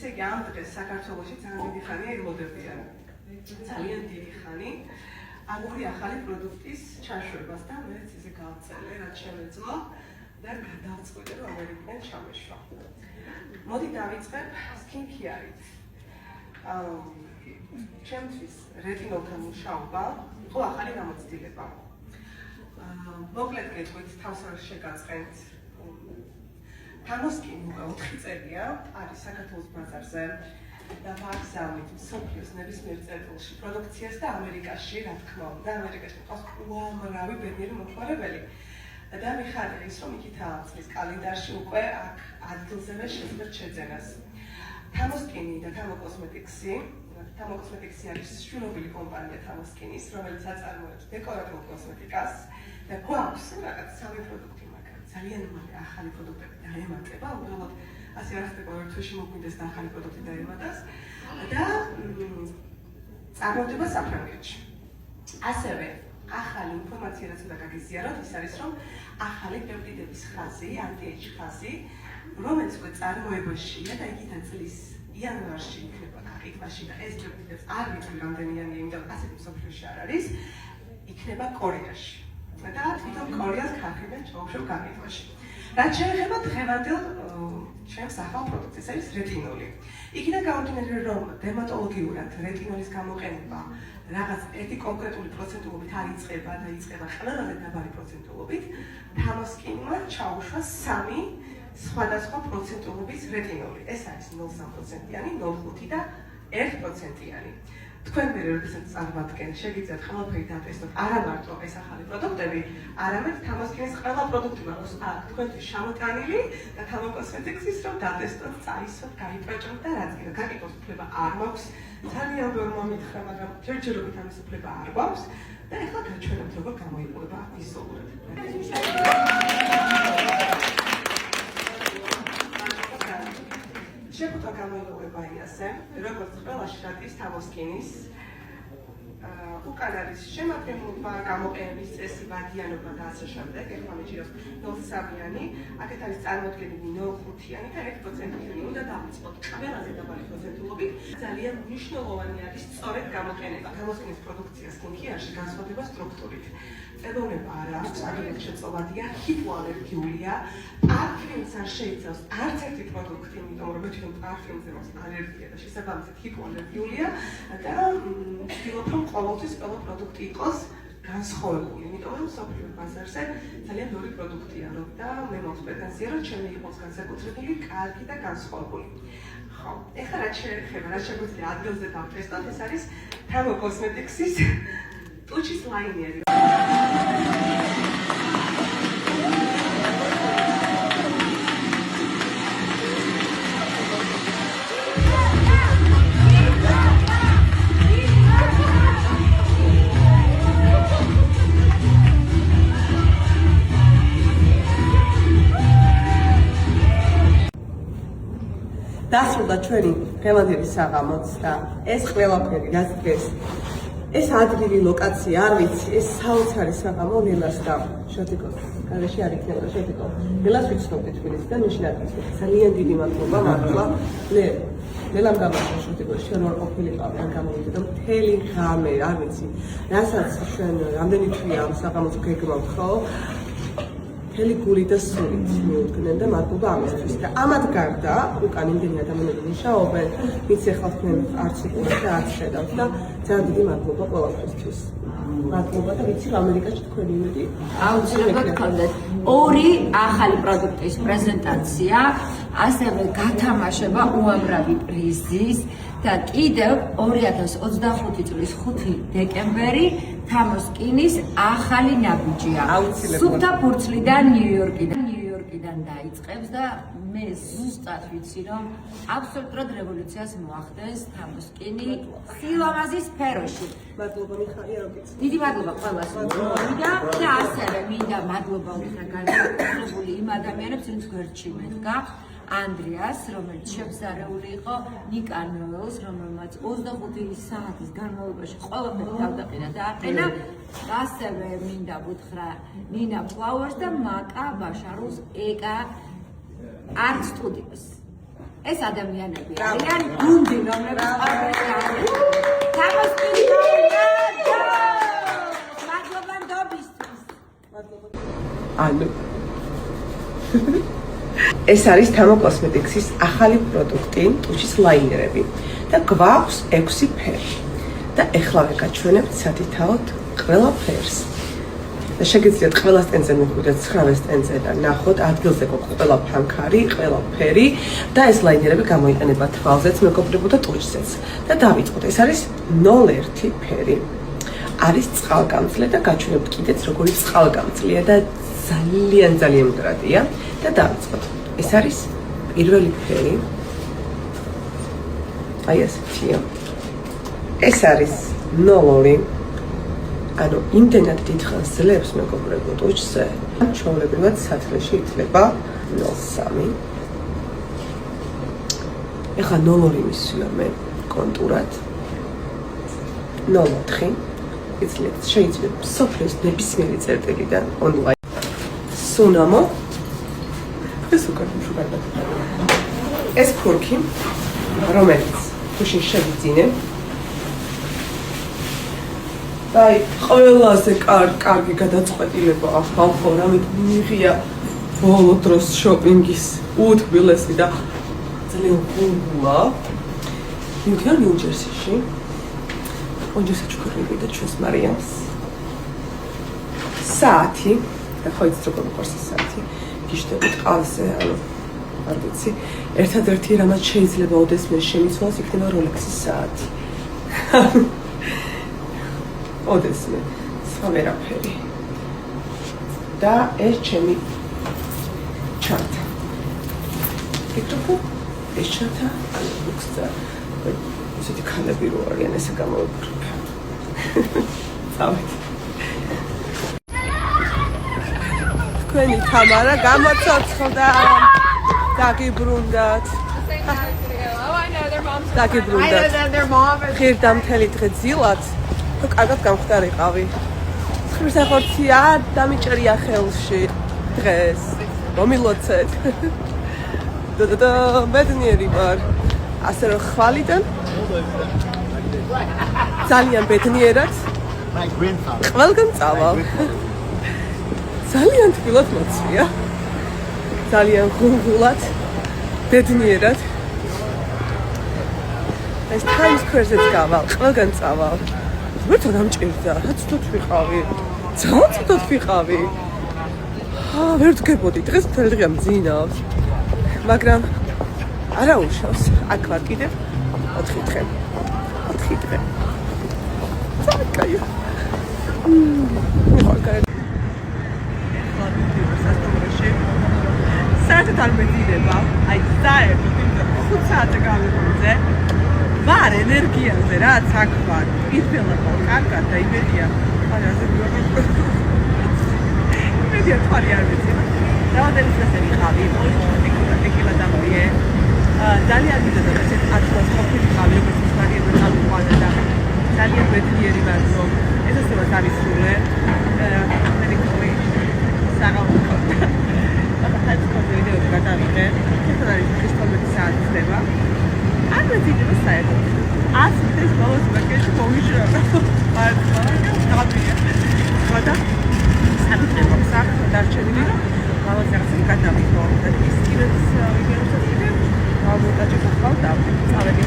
ესე იგი ამ დღეს საქართველოში ძალიან დიდი ხანია ელოდებიან. ძალიან დიდი ხანი აგური ახალი პროდუქტის ჩაშვებას და მეც ისე გავწელე, რაც შემეძლო და გადავწყვიტე, რომ ამერიკიდან ჩამეშვა. მოდი დავიწყებ სკინქეარით. ჩემთვის რეტინოლთან მუშაობა იყო ახალი გამოცდილება. მოკლედ გეტყვით, თავს არ შეგაწყენთ. თამოსკინი 4 წელია, არის საქართველოს ბაზარზე და ვაგზავნით მსოფლიოს ნებისმიერ წერტილში პროდუქციას და ამერიკაში, რა თქმა უნდა, ამერიკაში ყავს უამრავი ბედნიერი მომხმარებელი. და მიხარია ის, რომ იქითაა წლის კალენდარში უკვე აქ ადგილზევე შეძლებს შეძენას. თამოსკინი და თამოკოსმეტიქსი არის შვილობილი კომპანია თამოსკინის, რომელიც აწარმოებს დეკორატიულ კოსმეტიკას და გვაქვს რაღაც 3 პროდუქტი. ძალიან მალე ახალი პროდუქტები დაემატება, უბრალოდ ასე არ ხდება, რომ თვეში მოგვიდეს და ახალი პროდუქტი დაემატას და წარმოდება საფრანგეთში. ასევე ახალი ინფორმაცია რაც უნდა გაგიზიაროთ, ის არის, რომ ახალი პეპტიდების ხაზი, ანტი-ეიჯ ხაზი, რომელიც უკვე წარმოებაშია და იქიდან წლის იანვარში იქნება გაკითხვაში და ეს პეპტიდებს არ ვიცი რამდენიანია, იმიტომ რომ ასეთი მსოფლიოში არ არის, იქნება კორეაში. და თვითონ კორეას ქართლიდან ჩაუშვებ გაკითხვაში. რაც შეეხება დღევანდელ ჩემს ახალ პროდუქტს, ეს არის რეტინოლი. იქიდან გამომდინარე, რომ დერმატოლოგიურად რეტინოლის გამოყენება რაღაც ერთი კონკრეტული პროცენტულობით არ იწყება და იწყება ყველაზე დაბალი პროცენტულობით, თამოსკინმა ჩაუშვა 3 სხვადასხვა პროცენტულობის რეტინოლი. ეს არის 0,3%-იანი, 0,5 და 1%-იანი. თქვენ მე როდესაც წარმატკენ, შეგიძლიათ ყველაფერი დატესტოთ, არა მარტო ეს ახალი პროდუქტები, არამედ თამოსკინის ყველა პროდუქტი მაქვს აქ თქვენთვის შემოტანილი და თამოკოსმეტიქსის რომ დატესტოთ, წაისვათ, გაიпроჭოთ და რაც კიდევ გაკითხოს უფლება არ მაქვს. ძალიან ბევრ მომითხრა, მაგრამ ჯერჯერობით ამის უფლება არ გვაქვს და ეხლა გაჩვენებთ როგორ გამოიყურება ვიზუალურად. შეგვიძლია გამოიყურება იასე, როგორც ყველა შტატის თამოსკინის უკან არის შემადგენლობა, გამოყენების წესი, ვადიანობა და ასე შემდეგ. ეხლა მიჭირავს 0,3-იანი, აქეთ არის წარმოდგენილი 0,5-იანი და 1%-იანი. უნდა დავიწყოთ ყველაზე დაბალი პროცენტულობით. ძალიან მნიშვნელოვანი არის სწორედ გამოყენება. თამოსკინის პროდუქცია სკინქეარში განსხვავდება სტრუქტურით. წებოვნება არ აქვს, აგრეთვე შეწოვადია, ჰიპოალერგიულია, პარფიუმს არ შეიცავს არც ერთი პროდუქტი, იმიტომ რომ ჩვენ პარფიუმზე მაქვს ალერგია და შესაბამისად ჰიპოალერგიულია და ვთქვით, რომ ყოველთვის ყველა პროდუქტი იყოს განსხვავებული, იმიტომ რომ მსოფლიო ბაზარზე ძალიან ბევრი პროდუქტია და მე მაქვს პრეტენზია, რომ ჩემი იყოს განსაკუთრებული, კარგი და განსხვავებული. ხო, ეხლა რაც შეეხება, რაც შეგვიძლია ადგილზე დავტესტოთ, ეს არის თამოკოსმეტიქსის ტუჩის ლაინერი. დასრულდა ჩვენი დღევანდელი საღამოც და ეს ყველაფერი რაც დღეს ეს ადგილი ლოკაცია არ ვიცი ეს საოცარი საღამო ლელას და შეთიკოს გარეშე არ იქნება შეთიკო ლელას ვიცნობდი თბილისიდან ნიშნად ძალიან დიდი მადლობა მართლა ლელამ გამარჯვა შეთიკო შენ არ ყოფილიყავი ან გამოვიდა მთელი ღამე არ ვიცი რასაც ჩვენ რამდენი თვია ამ საღამოს გეგმავთ ხო მთელი გული და სულით მიუდგნენ და მადლობა ამისთვის და ამათ გარდა უკან იმდენი ადამიანები მუშაობენ ვინც ეხლა თქვენ არც იყურებთ და არც ხედავთ და ძალიან დიდი მადლობა ყველაფრისთვის მადლობა და ვიცი რომ ამერიკაში თქვენი იმედი აუცილებლად გქონდეთ ორი ახალი პროდუქტის პრეზენტაცია ასევე გათამაშება უამრავი პრიზის და კიდევ 2025 წლის 5 დეკემბერი თამოსკინის ახალი ნაბიჯია. სუფთა ფურცლიდან ნიუ-იორკიდან დაიწყებს და მე ზუსტად ვიცი რომ აბსოლუტურად რევოლუციას მოახდენს თამოსკინი სილამაზის სფეროში. მადლობა მიხარია როგორც. დიდი მადლობა ყველას მოვიდა და ასევე მინდა მადლობა უთხრა განსაკუთრებული იმ ადამიანებს ვინც გვერდში მედგა. ანდრიას, რომელიც შევზარეული იყო, ნიკან ნოველს, რომელმაც 25 საათის განმავლობაში ყველაფერი თავდაყირა და აყენა. ასევე მინდა ვუთხრა ნინა ფლაუერს და მაკა ბაშარულს ეკა არტ სტუდიოს. ეს ადამიანები არიან გუნდი, რომლებიც ყოველთვის არის. თამასპილი გავიდა. მადლობა ნდობისთვის. ანუ ეს არის თამო კოსმეტიქსის ახალი პროდუქტი, ტუჩის ლაინერები და გვაქვს 6 ფერი. და ეხლა ვეკაჩვენებთ სადითაოდ ყველა ფერს. და შეგიძლიათ ყველა სტენდზე მიხვიდეთ 9 სტენდზე და ნახოთ ადგილზე გვაქვს ყველა ფანქარი, ყველა ფერი და ეს ლაინერები გამოიყენება თვალზეც, მეგობრებო და ტუჩზეც. და დავიწყოთ. ეს არის 01 ფერი. არის წყალგამძლე და გაჩვენებთ კიდეც როგორი წყალგამძლეა და ძალიან მდგრადია და დავიწყოთ. ეს არის პირველი ფერი. აი ესეთია. ეს არის 02. ანუ იმდენად დიდ ხანს ძლებს მეგობრებო ტუჩზე. ჩვეულებრივად სათლეში ითვლება 03. ეხლა 02 მისვია მე კონტურად. 04. იცით, შეიძლება სოფლის ნებისმიერი წერტილიდან ონლაინ. სუნამო. ეს უკან შეგარდა. ეს ფურქი, რომელიც თუშინ შევიძინე. აი, ყველაზე კარგი გადაწყვეტილება ახალ ფორმით მიიღია ბოლო დროს შოპინგის უთბილესი და ძალიან გულგულა. მივდივარ ნიუ-ჯერსიში. ოჯახი ჩქურები და ჩვენს მარიამს. საათი, და ხო იცით როგორ მიყვარს ეს საათი. გიშდებით ყავზე, ანუ არ ვიცი, ერთადერთი რამაც შეიძლება ოდესმე შემიცვალოს იქნება როლექსის საათი. ოდესმე, სხვა ვერაფერი. და ეს ჩემი ჩანთა. ფიქრობ, ეს ჩანთა, ანუ ლუქსა. ისეთი ქალები რო არიან, ესე გამოვიფრინე. წავით. თქვენი თამარა გამოცოცხლდა. დაგიბრუნდათ. ღირდა მთელი დღე ძილად. თუ კარგად გამختارიყავი. ცხვრისახორცია დამიჭერია ხელში დღეს. მომილოცეთ. და ბედნიერი ვარ. ასე რომ ხვალიდან ძალიან ბედნიერად ყველგან წავალ. ძალიან თბილად მოცვია. ძალიან გულგულად, ბედნიერად. ეს Times Square-ზე გავალ, ყველგან წავალ. ვერთა დამჭირდა, ცუდად ვიყავი. ძალიან ცუდად ვიყავი. ვერ ვდგებოდი, დღეს მთელი დღე მძინავს. მაგრამ არა უშავს, აქ ვარ კიდევ 4 დღე. 4 დღე. კაია. საერთოდ არ მეძინება, აი საერთოდ 5 საათზე გავიღვიძე. ვარ ენერგიაზე, რაც აქ ვარ. ისველება კარგად და იმედია, ხალხზე იმედია თვალი არ მეძიება. რაოდენიც ასე ვიყავი, ტეკილა დამოიე. ძალიან მიზედა ესეთ ათლას ყოფილი ხავი, როგორც ის მარიამი წამყვანა და ძალიან ბედნიერი ვარ, რომ ეს ასე დავისრულე. მე ვიქნები საღამო. ეს ვიდეო გადავიღე. ეს არის 15 საათი ხდება. არ მეძინება საერთოდ. 100 დღის ბოლოს მაგაში მომიშრა. მართლა, გავიგე. და სამწევრო საქმე დარჩენილი რომ მალოს ახლა გადავიღო და ის კიდეც ვიგებსაც კიდე ალბათ აჭირდა ხალხა. წავედი